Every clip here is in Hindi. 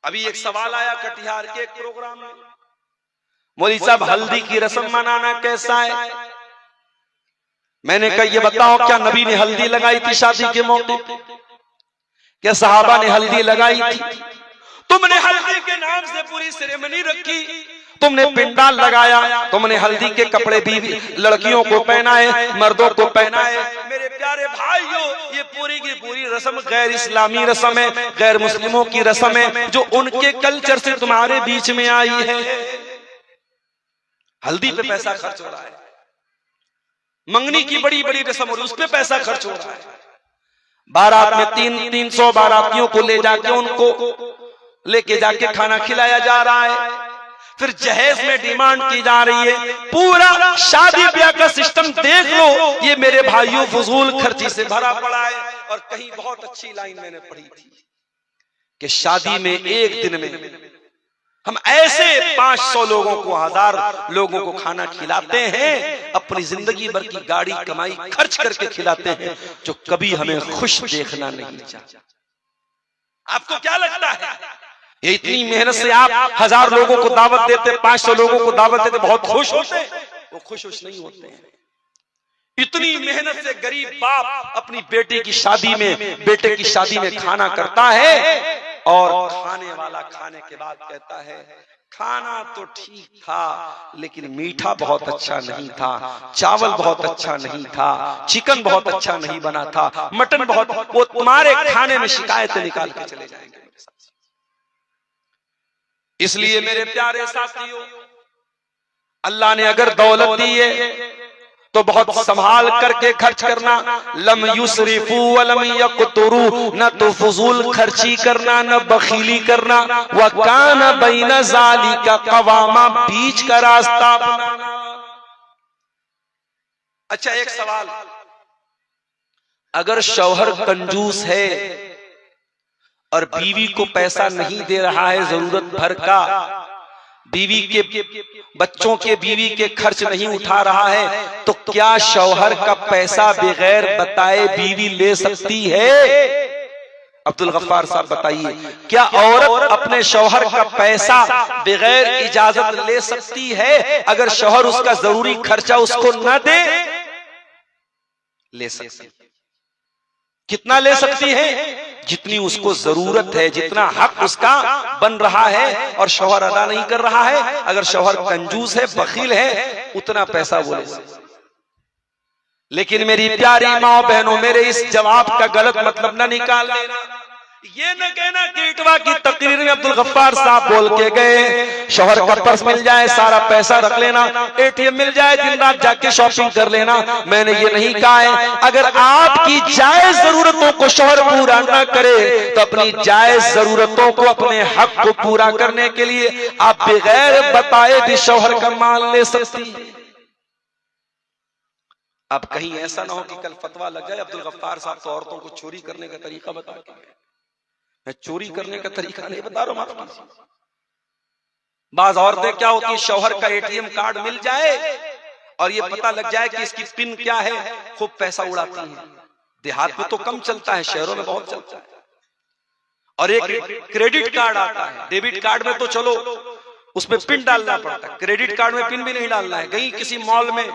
अभी एक सवाल आया कटिहार के एक प्रोग्राम में, मौलवी साहब हल्दी की रस्म मनाना कैसा है? मैंने कहा ये बताओ, क्या नबी ने हल्दी लगाई थी शादी के मौके पे? क्या सहाबा ने हल्दी लगाई थी? तुमने हल्दी के नाम से पूरी सेरेमनी रखी, तुमने पिंडाल लगाया, तुमने हल्दी के कपड़े भी लड़कियों को पहनाए, मर्दों को पहनाए। मेरे प्यारे भाइयों, ये पूरी की पूरी रस्म गैर इस्लामी रस्म है, गैर मुस्लिमों की रस्म है, जो उनके कल्चर से तुम्हारे बीच में आई है। हल्दी पे पैसा खर्च हो रहा है, मंगनी की बड़ी बड़ी रस्म और उस पे पैसा खर्च हो रहा है। बारात में 300 बारातियों को ले जाके उनको लेके जाके खाना खिलाया जा रहा है, फिर जहेज में डिमांड की जा रही है। पूरा शादी ब्याह का सिस्टम देख लो, ये मेरे भाइयों फजूल खर्ची से भरा पड़ा है। और कहीं बहुत अच्छी लाइन मैंने पढ़ी थी कि शादी में एक दिन में हम ऐसे 500 लोगों को, 1000 लोगों को खाना खिलाते हैं, अपनी जिंदगी भर की गाड़ी कमाई खर्च करके खिलाते हैं, जो कभी हमें खुश देखना नहीं चाहता। आपको क्या लगता है, ये इतनी मेहनत से आप 1000 लोगों को दावत देते, 500 लोगों को दावत देते, बहुत खुश होते? वो खुश नहीं होते हैं। इतनी मेहनत से गरीब बाप अपनी बेटे की शादी में खाना करता है, और खाने वाला खाने के बाद कहता है खाना तो ठीक था लेकिन मीठा बहुत अच्छा नहीं था, चावल बहुत अच्छा नहीं था, चिकन बहुत अच्छा नहीं बना था, मटन बहुत। वो तुम्हारे खाने में शिकायतें निकाल के चले जाएंगे। इसलिए मेरे प्यारे साथियों, अल्लाह ने अगर दौलत दी है तो बहुत संभाल करके खर्च करना। लम युसरिफू वलम यक़तुरू, न तो फजूल खर्ची करना, न बखीली करना। व कान बैन ज़ालिका क़वामा, बीच का रास्ता अपनाना। अच्छा, एक सवाल, अगर शौहर कंजूस है और बीवी को पैसा नहीं दे रहा है जरूरत भर का, बीवी के बच्चों के बीवी के खर्च नहीं उठा रहा है, तो क्या शौहर का पैसा बगैर बताए बीवी ले सकती है? अब्दुल गफ्फार साहब बताइए, क्या औरत अपने शौहर का पैसा बगैर इजाजत ले सकती है? अगर शौहर उसका जरूरी खर्चा उसको न दे, ले सकती। कितना ले सकती है? जितनी उसको जरूरत है, जितना हक उसका बन रहा है और शौहर अदा नहीं कर रहा है। अगर शौहर कंजूस है, बखील है, उतना पैसा वो ले सकता। लेकिन मेरी प्यारी माँ बहनों, मेरे इस जवाब का गलत मतलब न निकाल लेना। ये न कहना कि इटवा की तकरीर में अब्दुल गफ्फार साहब बोल के गए शौहर का पर्स मिल जाए, सारा पैसा रख लेना, एटीएम मिल जाए, दिन रात जाके शॉपिंग कर लेना। मैंने ये नहीं कहा है। अगर आपकी जायज जरूरतों को शौहर पूरा न करे तो अपनी जायज जरूरतों को, अपने हक को पूरा करने के लिए आप बगैर बताए भी शौहर का माल ले सकती है। अब कहीं ऐसा ना हो कि कल फतवा लग जाए अब्दुल गफ्फार साहब तो औरतों को चोरी करने का तरीका बता के गए। मैं चोरी करने का तरीका नहीं बता रहा हूं। बाज औरतें क्या होती है, शौहर का एटीएम कार्ड मिल जाए और ये पता लग जाए कि इसकी पिन क्या है, खूब पैसा उड़ाती हैं। देहात में तो कम चलता है, शहरों में बहुत चलता है। और एक क्रेडिट कार्ड आता है, डेबिट कार्ड में तो चलो उसमें पिन डालना पड़ता है, क्रेडिट कार्ड में पिन भी नहीं डालना है। गई किसी मॉल में,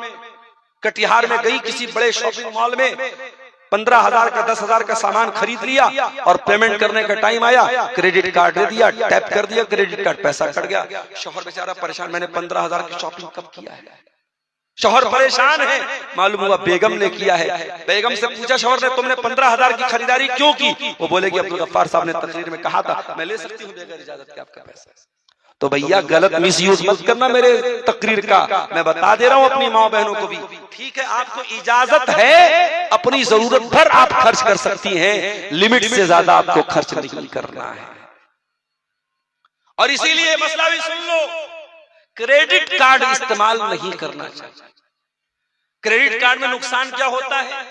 कटिहार में गई किसी बड़े शॉपिंग मॉल में, 15,000 का 10,000 का सामान खरीद लिया और पेमेंट करने का टाइम आया, क्रेडिट कार्ड दे दिया, टैप कर दिया, क्रेडिट कार्ड पैसा कट गया। शौहर बेचारा परेशान, मैंने 15,000 की शॉपिंग कब किया है? शौहर परेशान है, मालूम हुआ बेगम ने किया है। बेगम से पूछा शौहर ने, तुमने 15,000 की खरीदारी क्यों की? वो बोलेगी अब्दुल गफ्फार साहब ने तकरीर में कहा था मैं ले सकती हूँ बगैर इजाजत के आपका पैसा। तो भैया गलत मिसयूज मत करना मेरे तकरीर का, मैं बता दे रहा हूं अपनी माँ बहनों को भी। ठीक है, आपको इजाजत है, अपनी जरूरत भर आप खर्च कर सकती हैं, लिमिट से ज्यादा आपको खर्च नहीं करना है। और इसीलिए मसला भी सुन लो, क्रेडिट कार्ड इस्तेमाल नहीं करना चाहिए। क्रेडिट कार्ड में नुकसान क्या होता है?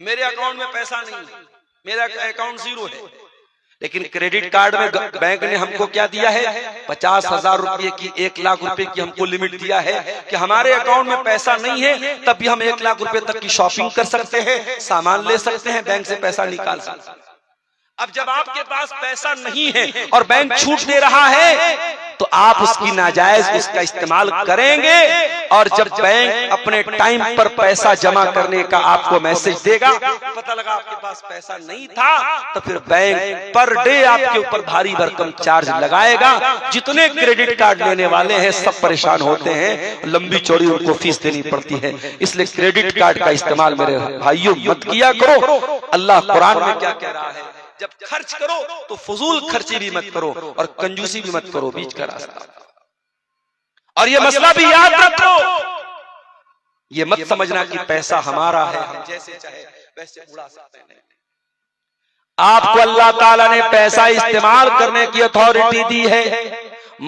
मेरे अकाउंट में पैसा नहीं, मेरा अकाउंट 0 है, लेकिन क्रेडिट कार्ड में बैंक ने हमको क्या दिया है? 50,000 रुपए की, 1 लाख रुपए की हमको लिमिट दिया है कि हमारे अकाउंट में पैसा नहीं है तब भी हम 1 लाख रुपए तक की शॉपिंग कर सकते हैं, सामान ले सकते हैं, बैंक से पैसा निकाल सकते हैं। अब जब आपके पास पैसा नहीं है और बैंक छूट दे रहा है तो आप उसकी नाजायज उसका इस्तेमाल करेंगे, और जब बैंक अपने टाइम पर पैसा जमा करने का आपको मैसेज देगा, पता लगा आपके पास पैसा नहीं था, तो फिर बैंक पर डे आपके ऊपर भारी भरकम चार्ज लगाएगा। जितने क्रेडिट कार्ड लेने वाले हैं सब परेशान होते हैं, लंबी चौड़ी उनको फीस देनी पड़ती है। इसलिए क्रेडिट कार्ड का इस्तेमाल मेरे भाइयों मत किया करो। अल्लाह कुरान में क्या कह रहा है, जब खर्च करो तो फजूल खर्ची भी मत करो और कंजूसी भी मत करो, बीच का रास्ता। और ये मसला भी याद रखो, ये मत समझना कि पैसा हमारा है, हम जैसे चाहे वैसे उड़ा सकते हैं। आपको अल्लाह ताला ने पैसा इस्तेमाल करने की अथॉरिटी दी है।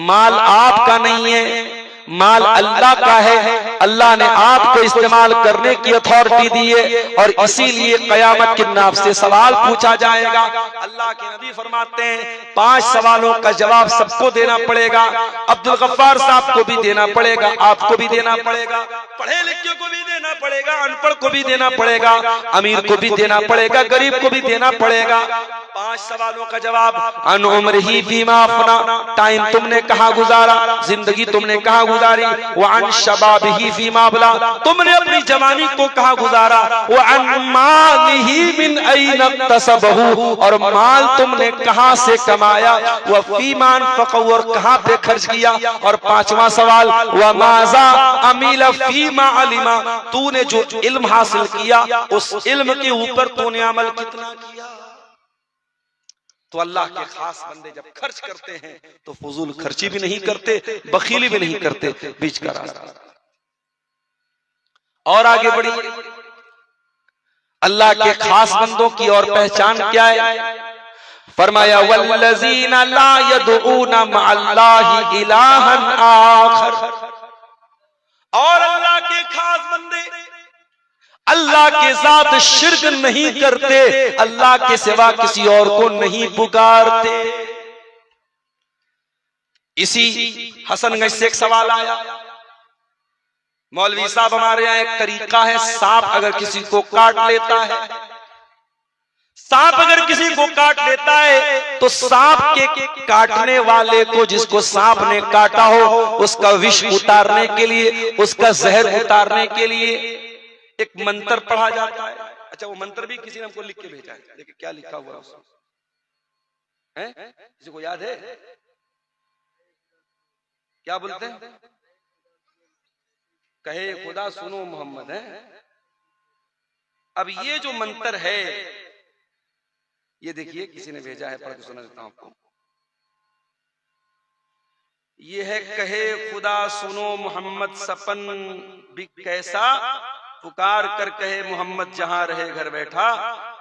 माल आपका नहीं है, माल अल्लाह का है। अल्लाह ने आपको इस्तेमाल करने की अथॉरिटी दी है, और इसीलिए कयामत के दिन आपसे सवाल पूछा जाएगा। अल्लाह के नबी फरमाते हैं 5 सवालों का जवाब सबको देना पड़ेगा। अब्दुल गफ्फार साहब को भी देना पड़ेगा, आपको भी देना पड़ेगा, पढ़े लिखे को भी देना पड़ेगा, अनपढ़ को भी देना पड़ेगा, अमीर को भी देना पड़ेगा, गरीब को भी देना पड़ेगा। 5 सवालों का जवाब। अन उम्रिही फीमा अफना, टाइम तुमने कहाँ गुजारा, जिंदगी तुमने कहाँ गुजारी। वअन शबाबिही फीमा अबला, तुमने अपनी जवानी को कहाँ गुजारा। वअन मालिही मिन ऐन इक्तसबहू, और माल तुमने कहाँ से कमाया। व फीमा अनफक़हू, और कहाँ पे खर्च किया। और 5वां सवाल, व माज़ा अमिला फीमा अलिमा, तूने जो इल्म हासिल किया उस इल्म के ऊपर तूने अमल कितना किया। तो अल्लाह के खास बंदे जब खर्च करते हैं तो फजूल खर्ची भी नहीं करते, बखीली भी नहीं करते, बीच का रास्ता। और आगे बढ़िए, अल्लाह के खास बंदों की और पहचान क्या है। फरमाया वल्लज़ीना ला यदऊना मअल्लाहि इलाहन आखर, और अल्लाह के खास बंदे अल्लाह के साथ शिर्क नहीं करते, अल्लाह के सिवा किसी और को नहीं पुकारते। इसी हसनगंज से एक सवाल आया, मौलवी साहब हमारे यहाँ एक तरीका है, सांप अगर किसी को काट लेता है, सांप अगर किसी को काट लेता है तो सांप के काटने वाले को, जिसको सांप ने काटा हो, उसका विष उतारने के लिए, उसका जहर उतारने के लिए एक मंत्र पढ़ा जाता है। अच्छा, वो मंत्र भी किसी ने हमको लिख के भेजा है, देखिए क्या लिखा हुआ है उसमें, है किसी को याद है? क्या बोलते हैं? कहे खुदा सुनो मोहम्मद है। अब ये जो मंत्र है, ये देखिए किसी ने भेजा है, पढ़ के सुना देता हूं आपको। ये है, कहे खुदा सुनो मोहम्मद सपन भी कैसा, पुकार कर कहे मोहम्मद जहां रहे घर बैठा।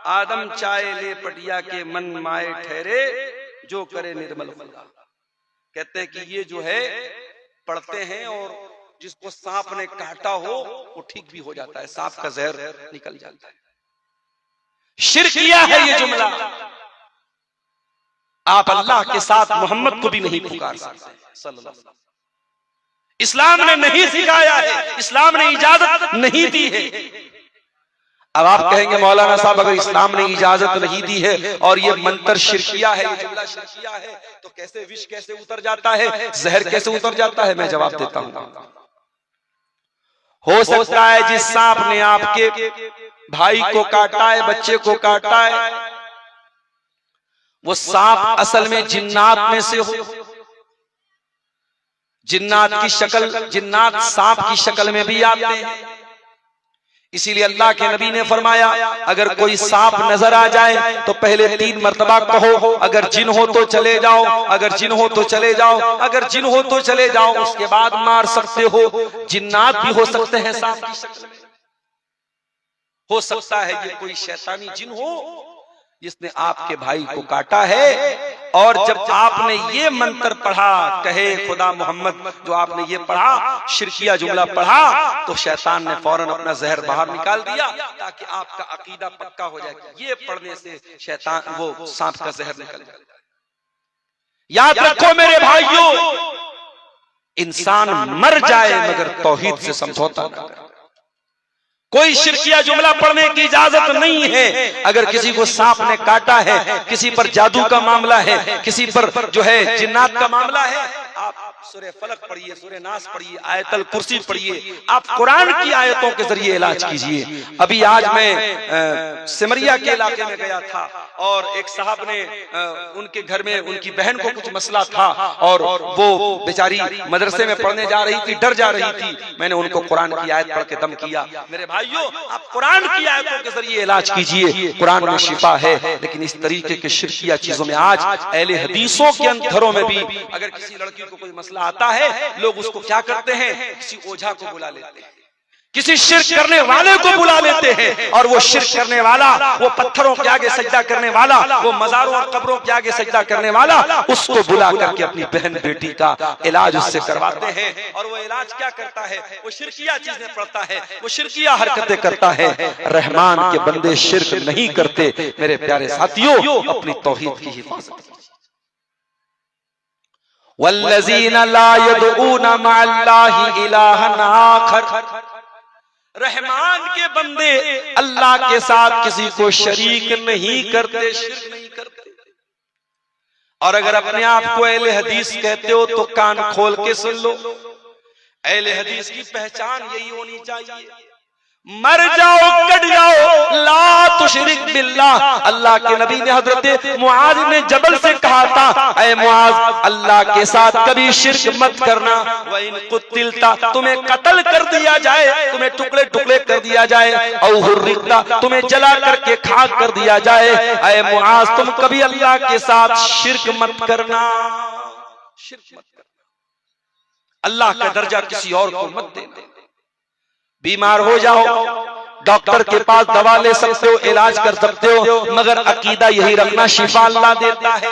आदम चाय ले पटिया के मन माए ठहरे, जो करे निर्मल खुदा। कहते हैं कि ये जो है पढ़ते हैं, और जिसको सांप ने काटा हो वो ठीक भी हो जाता है, सांप का जहर निकल जाता है। शिर्क किया है ये जुमला। आप अल्लाह के साथ मोहम्मद को भी नहीं पुकार सकते सल्लल्लाहु अलैहि वसल्लम। इस्लाम ने नहीं सिखाया है, इस्लाम ने इजाजत नहीं दी है। अब आप कहेंगे मौलाना साहब अगर इस्लाम ने इजाजत नहीं दी है और ये मंत्र शिरकिया है, ये जुमला शिरकिया है, तो कैसे विष कैसे उतर जाता है, जहर कैसे उतर जाता है? मैं जवाब देता हूं। हो सकता है जिस सांप ने आपके भाई को काटा है, बच्चे को काटा है, वो सांप असल में जिन्नात में से हो। जिन्नात की शक्ल, जिन्नात सांप की शक्ल में भी आते हैं। इसीलिए अल्लाह के नबी ने फरमाया, अगर कोई सांप नजर आ जाए तो पहले 3 मर्तबा कहो, अगर जिन हो तो चले जाओ, अगर जिन हो तो चले जाओ, अगर जिन हो तो चले जाओ। उसके बाद मार सकते हो। जिन्नात भी हो सकते हैं सांप की शक्ल में। हो सकता है ये कोई शैतानी जिन हो जिसने आपके भाई को काटा है। और जब आपने ये मंत्र पढ़ा, कहे खुदा मोहम्मद, जो आपने ये पढ़ा, शिरकिया जुमला पढ़ा, तो शैतान ने फौरन अपना जहर बाहर निकाल दिया, ताकि आपका अकीदा पक्का हो जाए कि ये पढ़ने से शैतान, वो सांप का जहर निकल जाए। याद रखो मेरे भाइयों, इंसान मर जाए मगर तौहीद से समझौता न करे। कोई शिरकिया जुमला पढ़ने की इजाजत नहीं है। अगर किसी को सांप ने काटा है, किसी पर जादू का मामला है, किसी पर जो है जिन्नात का मामला है, आप सूरह फलक पढ़िए, सूरह नास पढ़िए, आयतल कुर्सी पढ़िए, आप कुरान की आयतों के जरिए इलाज कीजिए। अभी आज मैं सिमरिया के इलाके में गया था और एक साहब ने उनके घर में उनकी बहन को कुछ मसला था और वो बेचारी मदरसे में पढ़ने जा रही थी, डर जा रही थी। मैंने उनको कुरान की आयत पढ़ के दम किया। मेरे भाइयों, आप कुरान की आयतों के जरिए इलाज कीजिए, कुरान में शिफा है। लेकिन इस तरीके के शिरकिया चीजों में आज अहले हदीसों के घरों में भी अगर किसी लड़की को कोई मसला आता है, लोग उसको क्या करते हैं, किसी ओझा को बुला लेते हैं, किसी शिर्क करने वाले को बुला लेते हैं, और वो शिर्क करने वाला, वो पत्थरों के आगे सजदा करने वाला, वो मजारों और कब्रों के आगे सजदा करने वाला, उसको बुला करके अपनी बहन बेटी का इलाज उससे करवाते हैं। और वो इलाज क्या करता है, वो शिरकिया चीजें पढ़ता है, वो शिरकिया हरकतें करता है। रहमान के बंदे शिर्क नहीं करते। मेरे प्यारे साथियों, अपनी तौहीद की हिफाजत कीजिए। वल्लज़ीना ला यदऊना मअल्लाहि इलाहन आखर, रहमान के बंदे अल्लाह के साथ किसी को शरीक नहीं करते, शिर्क नहीं करते। और अगर अपने आप को अहले हदीस कहते हो तो कान खोल के सुन लो, अहले हदीस की पहचान यही होनी चाहिए, मर जाओ कट जाओ, ला तुशरिक बिल्लाह। अल्लाह के नबी ने हजरत मुआज ने जबल से कहा था, ऐ मुआज, अल्लाह के साथ कभी शिर्क मत करना। व इन कुतिलता, तुम्हें कत्ल कर दिया जाए, तुम्हें टुकड़े टुकड़े कर दिया जाए, औ हुर्रिकता, तुम्हें जला करके खाक कर दिया जाए, ऐ मुआज, तुम कभी अल्लाह के साथ शिर्क मत करना, शिर्क मत करना। अल्लाह का दर्जा किसी और को मत देना। बीमार हो जाओ, डॉक्टर के पास दवा ले सकते हो, इलाज कर सकते हो, मगर अकीदा यही रखना शिफा अल्लाह देता है।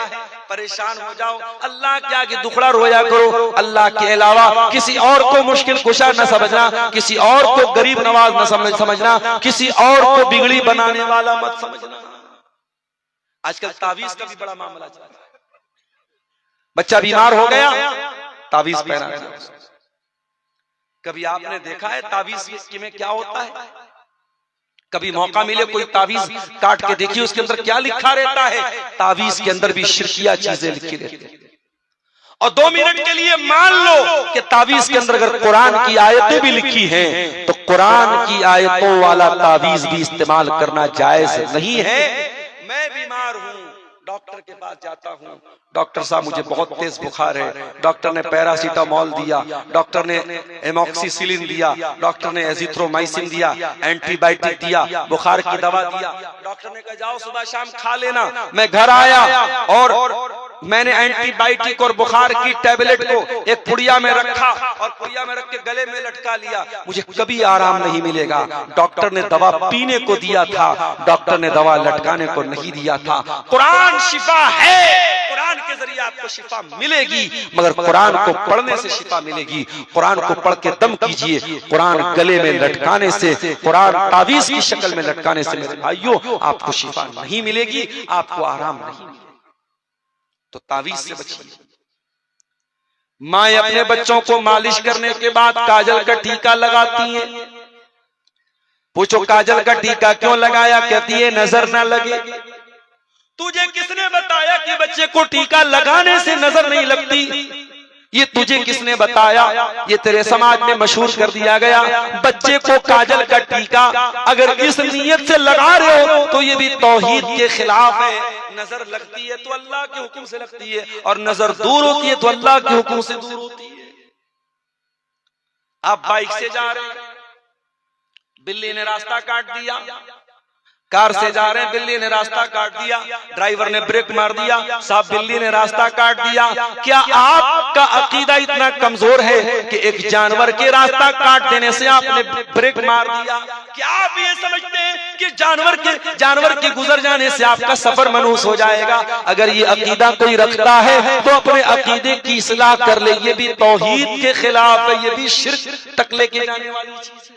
परेशान हो जाओ, अल्लाह के आगे दुखड़ा रोया करो, अल्लाह के अलावा किसी और को मुश्किल कुशा न समझना, किसी और को गरीब नवाज न समझना, किसी और को बिगड़ी बनाने वाला मत समझना। आजकल तावीज का भी बड़ा मामला चल रहा है। बच्चा बीमार हो गया, तावीज पहना दिया। कभी आपने देखा है तावीज में क्या होता है? कभी मौका मिले कोई तावीज काट के देखिए उसके अंदर क्या लिखा रहता है। तावीज के अंदर भी शिरकिया चीजें लिखी रहती है। और 2 मिनट के लिए मान लो कि तावीज के अंदर अगर कुरान की आयतें भी लिखी हैं, तो कुरान की आयतों वाला तावीज भी इस्तेमाल करना जायज नहीं है। मैं बीमार हूं, डॉक्टर के पास जाता हूं, डॉक्टर साहब मुझे बहुत तेज बुखार है, डॉक्टर ने पैरासीटामोल दिया, डॉक्टर ने एमॉक्सिसिलिन दिया, डॉक्टर ने एजिथ्रोमाइसिन दिया, एंटीबायोटिक दिया, बुखार की दवा दिया, डॉक्टर ने कहा जाओ सुबह शाम खा लेना। मैं घर आया और मैंने एंटीबायोटिक और बुखार की टैबलेट को एक पुड़िया में रखा और पुड़िया में रख के गले में लटका लिया। मुझे कभी आराम नहीं मिलेगा। डॉक्टर ने दवा पीने को दिया था, डॉक्टर ने दवा लटकाने को नहीं दिया था। कुरान शिफा है, कुरान के जरिए आपको शिफा मिलेगी, मगर कुरान को पढ़ने से शिफा मिलेगी। कुरान को पढ़ के दम कीजिए, कुरान गले में लटकाने से, कुरान तावीज की शक्ल में लटकाने से मेरे भाइयों आपको शिफा नहीं मिलेगी, आपको आराम नहीं मिलेगा। तो तावीज से बचिए। माँ अपने बच्चों को मालिश करने के बाद काजल का टीका लगाती हैं। पूछो काजल का टीका क्यों लगाया? कहती है नजर ना लगे। तुझे किसने बताया कि बच्चे को टीका लगाने से नजर नहीं लगती? ये तुझे किसने बताया? ये तेरे समाज में मशहूर कर दिया गया। बच्चे को काजल का टीका अगर इस नीयत से लगा रहे हो तो ये भी तौहीद के खिलाफ है। नजर लगती है तो अल्लाह के हुक्म से लगती है, और नजर दूर होती है तो अल्लाह के हुक्म से दूर होती है। आप बाइक से जा रहे हैं, बिल्ली ने रास्ता काट दिया, कार से जा रहे हैं, बिल्ली ने रास्ता काट दिया, ड्राइवर ने ब्रेक मार दिया, साहब बिल्ली ने रास्ता काट दिया। क्या आपका अकीदा इतना कमजोर है कि एक जानवर के रास्ता काट देने से आपने ब्रेक मार दिया? क्या आप ये समझते हैं कि जानवर के गुजर जाने से आपका सफर मनहूस हो जाएगा? अगर ये अकीदा कोई रखता है तो अपने अकीदे की इस्लाह कर ले। ये भी तौहीद के खिलाफ है, ये भी शिर्क तक लेके जाने वाली चीज है।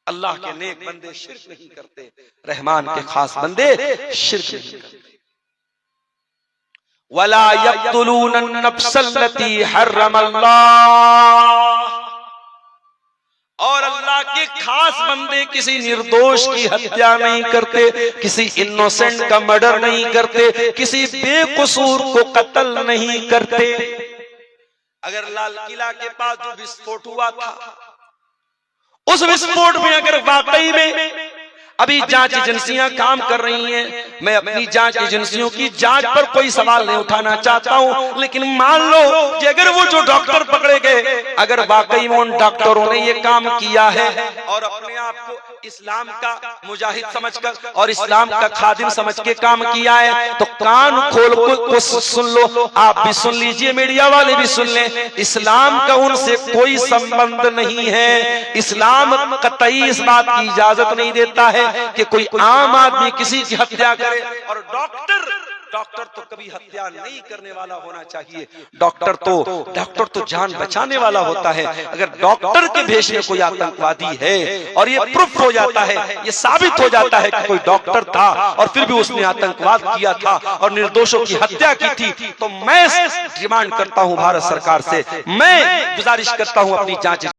अल्लाह के नेक बंदे शिर्क नहीं करते, रहमान के खास बंदे शिर्क नहीं करते। वला यक़्तुलून नफ्सल लती हर्रमल्लाह, और अल्लाह के खास बंदे किसी निर्दोष की हत्या नहीं करते, किसी इनोसेंट का मर्डर नहीं करते, किसी बेकसूर को कत्ल नहीं करते। अगर लाल किला के पास जो विस्फोट हुआ था, उस विस्फोट में अगर वाकई में अभी जांच एजेंसियां काम कर रही हैं, मैं अपनी जांच एजेंसियों की जांच पर कोई सवाल नहीं उठाना चाहता हूं, लेकिन मान लो कि अगर वो जो डॉक्टर पकड़े गए, अगर वाकई में उन डॉक्टरों ने ये काम किया है और अपने आप को इस्लाम का मुजाहिद समझकर और इस्लाम का खादिम समझ के काम किया है, तो कान खोल को सुन लो, आप भी सुन लीजिए, मीडिया वाले भी सुन लें। इस्लाम का उनसे कोई संबंध नहीं है। इस्लाम कतई इस बात की इजाजत नहीं देता है कि कोई आम आदमी किसी की हत्या करे, और डॉक्टर तो कभी हत्या नहीं करने वाला होना चाहिए। डॉक्टर तो जान बचाने वाला होता है। अगर डॉक्टर के भेष में कोई आतंकवादी है और ये प्रूफ हो जाता है, ये साबित हो जाता है कि कोई डॉक्टर था और फिर भी उसने आतंकवाद किया था और निर्दोषों की हत्या की थी, तो मैं डिमांड करता हूं भारत सरकार से, मैं गुजारिश करता हूं अपनी जांच